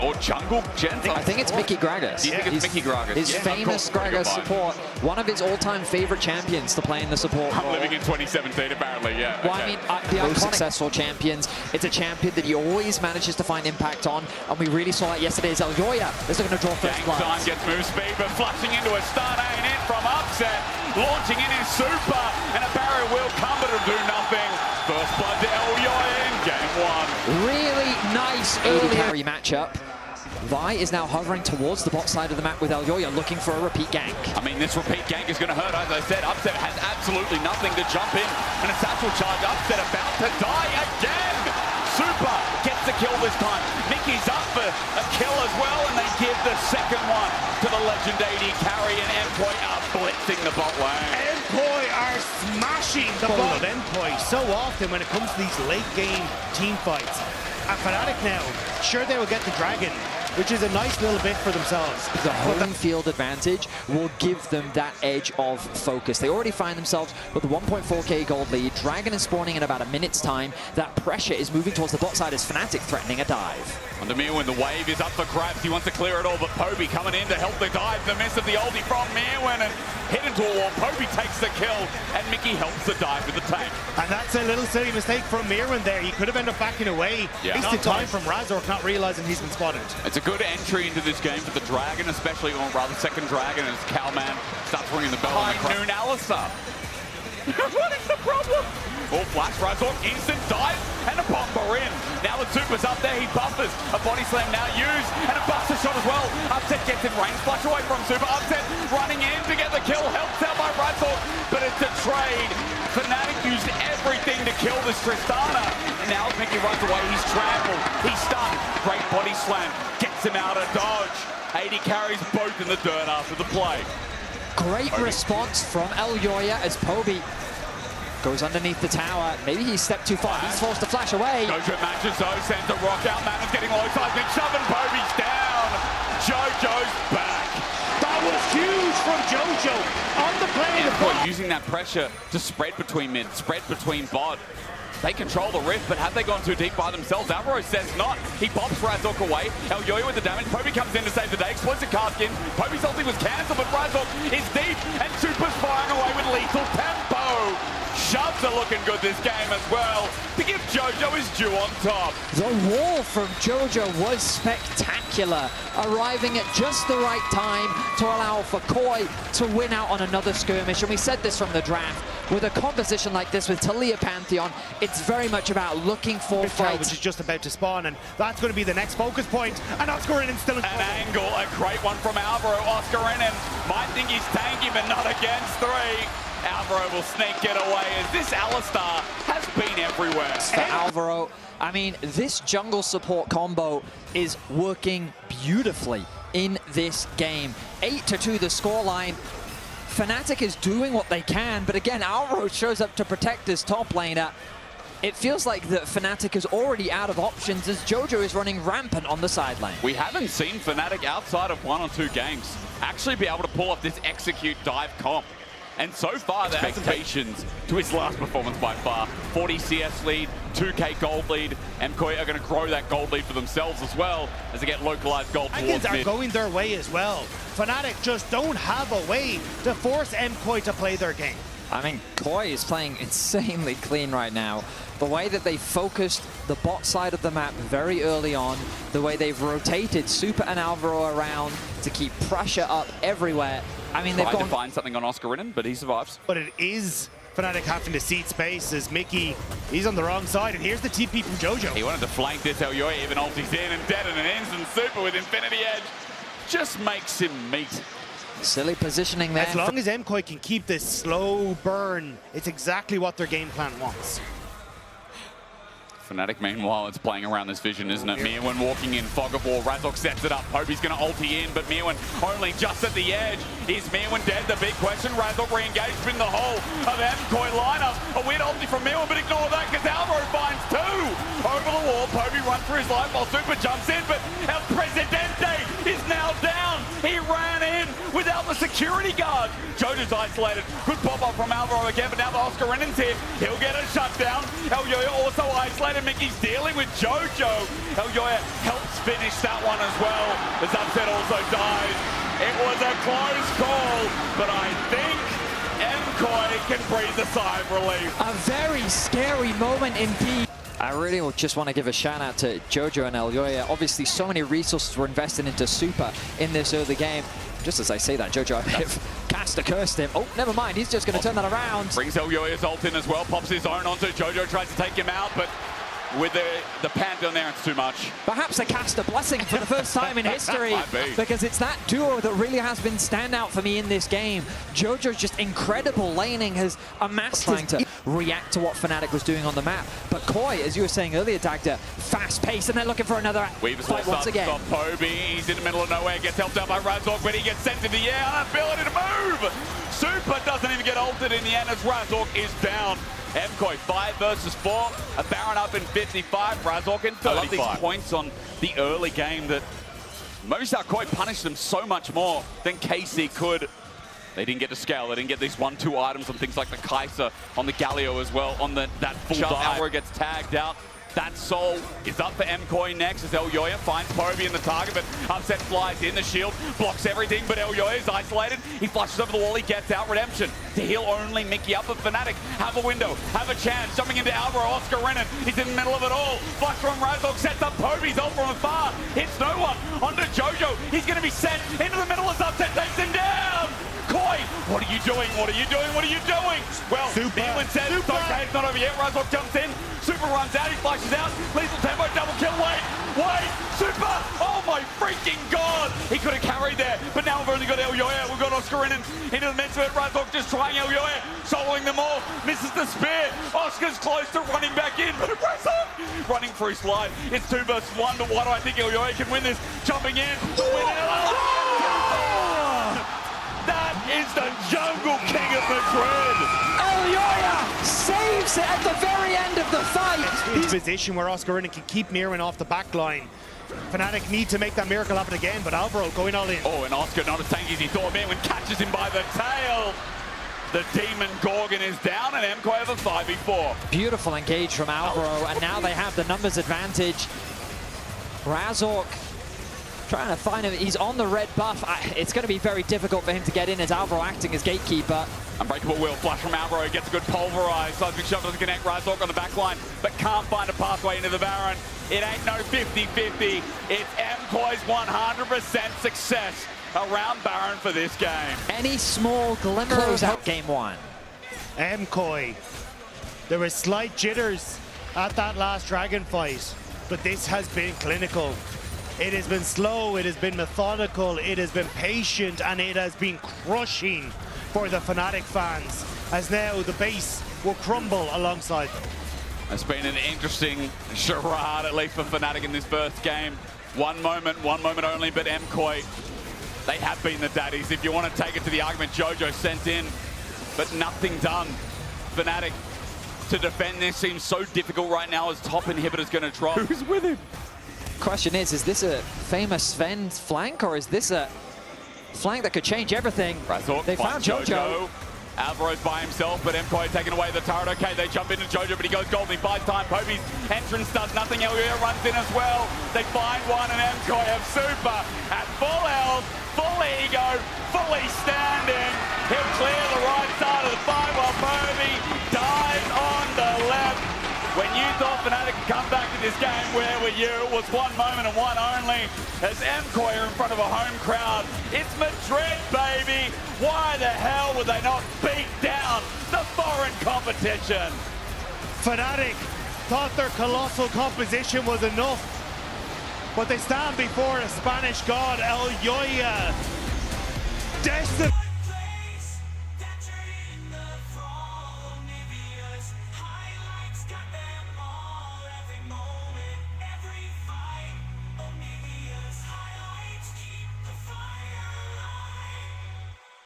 Or jungle Gens? I think it's Mickey Gragas. Do you think it's Mickey Gragas? His famous Gragas support, one of his all-time favorite champions to play in the support role. Living in 2017, apparently, yeah. Well, I mean, the most successful champions, it's a champion that he always manages to find impact on, and we really saw it yesterday as Elyoya is looking to draw first blood. Time gets move speed, but flashing into a stun and in from upset, launching in his super, and a barrier will come, but it'll do nothing. First blood to Elyoya in game one. Really nice early carry matchup. Vi is now hovering towards the bot side of the map with Elyoya looking for a repeat gank. I mean, this repeat gank is going to hurt. As I said, Upset has absolutely nothing to jump in. And a satchel charge, Upset about to die again. Super gets the kill this time. Mickey's up for a kill as well, and they give the second one to the Legend AD carry, and MKOI are blitzing the bot lane. MKOI are smashing the ball of MKOI so often when it comes to these late game team fights. And Fnatic now, sure they will get the dragon, which is a nice little bit for themselves. The home field advantage will give them that edge of focus. They already find themselves with a 1.4k gold lead. Dragon is spawning in about a minute's time. That pressure is moving towards the bot side as Fnatic threatening a dive. On the Mirwin, the wave is up for grabs. He wants to clear it all, but Poby coming in to help the dive. The miss of the ulti from Mirwin and hit into a wall. Poby takes the kill, and Mickey helps the dive with the tank. And that's a little silly mistake from Mirwin there. He could have ended up backing away. Yeah. Wasted time from Razork not realizing he's been spotted. It's a good entry into this game for the Dragon, especially, or rather second Dragon, as Cowman starts ringing the bell. High noon Alistar. What is the problem? Oh, flash, Razork, instant dive, and a bomber in. Now the Super's up there, he buffers. A body slam now used, and a buster shot as well. Upset gets in range, flash away from Super. Upset running in to get the kill, helped out by Razork, but it's a trade. Fnatic used everything to kill this Tristana. And now as Mickey runs away, he's trampled, he's stunned. Great body slam, gets him out of dodge. 80 carries both in the dirt after the play. Great response from Elyoya as Poby goes underneath the tower. Maybe he stepped too far. He's forced to flash away. Jojo matches though, sends a rock out. Man is getting low seismic, shoving Poby's down. Jojo's back. That was huge from Jojo on the play. MKOI using that pressure to spread between mid, spread between bot. They control the rift, but have they gone too deep by themselves? Alvaro says not. He pops Razork away. Elyoya with the damage. Poby comes in to save the day. Exploits a Carskin. Poby's ulti was cancelled, but Razork is deep, and Super's firing away with lethal tempo. Shoves are looking good this game as well to give Jojo his due on top. The wall from Jojo was spectacular, arriving at just the right time to allow for KOI to win out on another skirmish. And we said this from the draft, with a composition like this with Taliyah Pantheon, it's very much about looking for fights. Which is just about to spawn, and that's going to be the next focus point. And Oscarinen still in trouble. An angle, a great one from Alvaro. Oscarinen might think he's tanky, but not against three. Alvaro will sneak it away as this Alistar has been everywhere. For Alvaro, I mean, this jungle support combo is working beautifully in this game. 8-2 the scoreline. Fnatic is doing what they can, but again, Alvaro shows up to protect his top laner. It feels like that Fnatic is already out of options as Jojo is running rampant on the side lane. We haven't seen Fnatic outside of 1 or 2 games actually be able to pull off this execute dive comp. And so far, the expectations to his last performance by far. 40 CS lead, 2k gold lead. MKOI are going to grow that gold lead for themselves as well as they get localized gold towards mid. Are going their way as well. Fnatic just don't have a way to force MKOI to play their game. I mean, KOI is playing insanely clean right now. The way that they focused the bot side of the map very early on, the way they've rotated Super and Alvaro around to keep pressure up everywhere. I mean, they've tried gone to find something on Oscarinen, but he survives. But it is Fnatic having to cede space as Mickey, he's on the wrong side, and here's the TP from Jojo. He wanted to flank this Elyoya, even ultis in and dead, and an instant Super with Infinity Edge just makes him meat. Silly positioning there. As long as MKOI can keep this slow burn, it's exactly what their game plan wants. Fnatic, meanwhile, it's playing around this vision, isn't it? Mirwin walking in, fog of war, Razork sets it up, Poby's going to ulti in, but Mirwin only just at the edge. Is Mirwin dead? The big question, Razork re-engaged in the whole of MKOI lineup. A weird ulti from Mirwin, but ignore that because Alvaro finds 2. Over the wall, Poby runs for his life while Super jumps in, but El Presidente is now down. He ran in without the security guard. Jojo's isolated. Good pop-up from Alvaro again, but now the Oscar Renan's here. He'll get a shutdown. Elyoya also isolated. Mickey's dealing with Jojo. Elyoya helps finish that one as well. The Upset also dies. It was a close call, but I think MKOI can breathe a sigh of relief. A very scary moment indeed. I really just want to give a shout out to Jojo and Elyoya. Obviously, so many resources were invested into Super in this early game. Just as I say that, Jojo, I have Caster cursed him. Oh, never mind. He's just going to turn that around. Brings Elyoya's ult in as well. Pops his own onto Jojo. Tries to take him out, but with the Pantheon there, it's too much. Perhaps a Caster blessing for the first time in history. Because it's that duo that really has been standout for me in this game. Jojo's just incredible laning has amassed trying to react to what Fnatic was doing on the map. But KOI, as you were saying earlier, Dagda, fast pace, and they're looking for another fight once again. Chovy, he's in the middle of nowhere, gets helped out by Razork, but he gets sent to the air. Unavailable to move! Super doesn't even get ulted in the end as Razork is down. MKOI 5 versus 4, a Baron up in 55, Razork in 35. I love these points on the early game that Movistar KOI punished them so much more than KC could. They didn't get to scale, they didn't get these 1-2 items on things like the Kaiser, on the Galio as well, on that full dive. Alvaro gets tagged out. That soul is up for MKOI next as Elyoya finds Chovy in the target, but Upset flies in the shield, blocks everything, but Elyoya is isolated. He flushes over the wall, he gets out. Redemption to heal only Mickey up for Fnatic. Have a window, have a chance. Jumping into Alvaro, Oscar Renan. He's in the middle of it all. Flush from Razork, sets up Chovy. Ult from afar. Hits no one. Onto Jojo. He's going to be sent into the middle as Upset takes him down. KOI, what are you doing? What are you doing? What are you doing? Well, Nealon says it's okay, it's not over yet. Razork jumps in. Super runs out, he flashes out. Lethal tempo, double kill. Wait, Super! Oh my freaking god! He could have carried there, but now we've only got Elyoya. We've got Oscar Renan into the midst of it. Razork just trying Elyoya, soloing them all. Misses the spear. Oscar's close to running back in, but Razork running through slide. It's 2 versus 1, but why do I think Elyoya can win this? Jumping in to win it. That is the Jungle King of Madrid! Elyoya saves it at the very end of the fight! He's in a position where Oscar Renan can keep Mirren off the back line. Fnatic need to make that miracle happen again, but Alvaro going all in. Oh, and Oscar not as tanky as he thought. Mirren catches him by the tail. The Demon Gorgon is down, and MKOI have a 5v4. Beautiful engage from Alvaro, and now they have the numbers advantage. Razork trying to find him. He's on the red buff. It's going to be very difficult for him to get in as Alvaro acting as gatekeeper. Unbreakable will flash from Alvaro, gets a good pulverize. Seismic shot doesn't connect. Razork on the back line, but can't find a pathway into the Baron. It ain't no 50-50. It's MKOI's 100% success around Baron for this game. Any small glimmer close out game 1. MKOI. There were slight jitters at that last Dragon fight, but this has been clinical. It has been slow, it has been methodical, it has been patient, and it has been crushing for the Fnatic fans, as now the base will crumble alongside them. It's been an interesting charade, at least for Fnatic in this first game. One moment only, but MKOI, they have been the daddies. If you want to take it to the argument, Jojo sent in, but nothing done. Fnatic to defend this seems so difficult right now as top inhibitor's going to drop. Who's with him? Question is this a famous Sven flank, or is this a flank that could change everything? Razork they found Jojo. Alvaro's by himself, but MKOI taking away the turret. Okay, they jump into Jojo, but he goes golden. He buys time. Chovey's entrance does nothing. Elyoya runs in as well. They find one, and MKOI have Super at full health, full ego, fully standing. He'll clear the right side of the fight while Chovy dies on the left. When you thought Fnatic could come back to this game, where were you? It was one moment and one only, as MKOI are in front of a home crowd. It's Madrid, baby! Why the hell would they not beat down the foreign competition? Fnatic thought their colossal composition was enough, but they stand before a Spanish god, Elyoya. Decimate.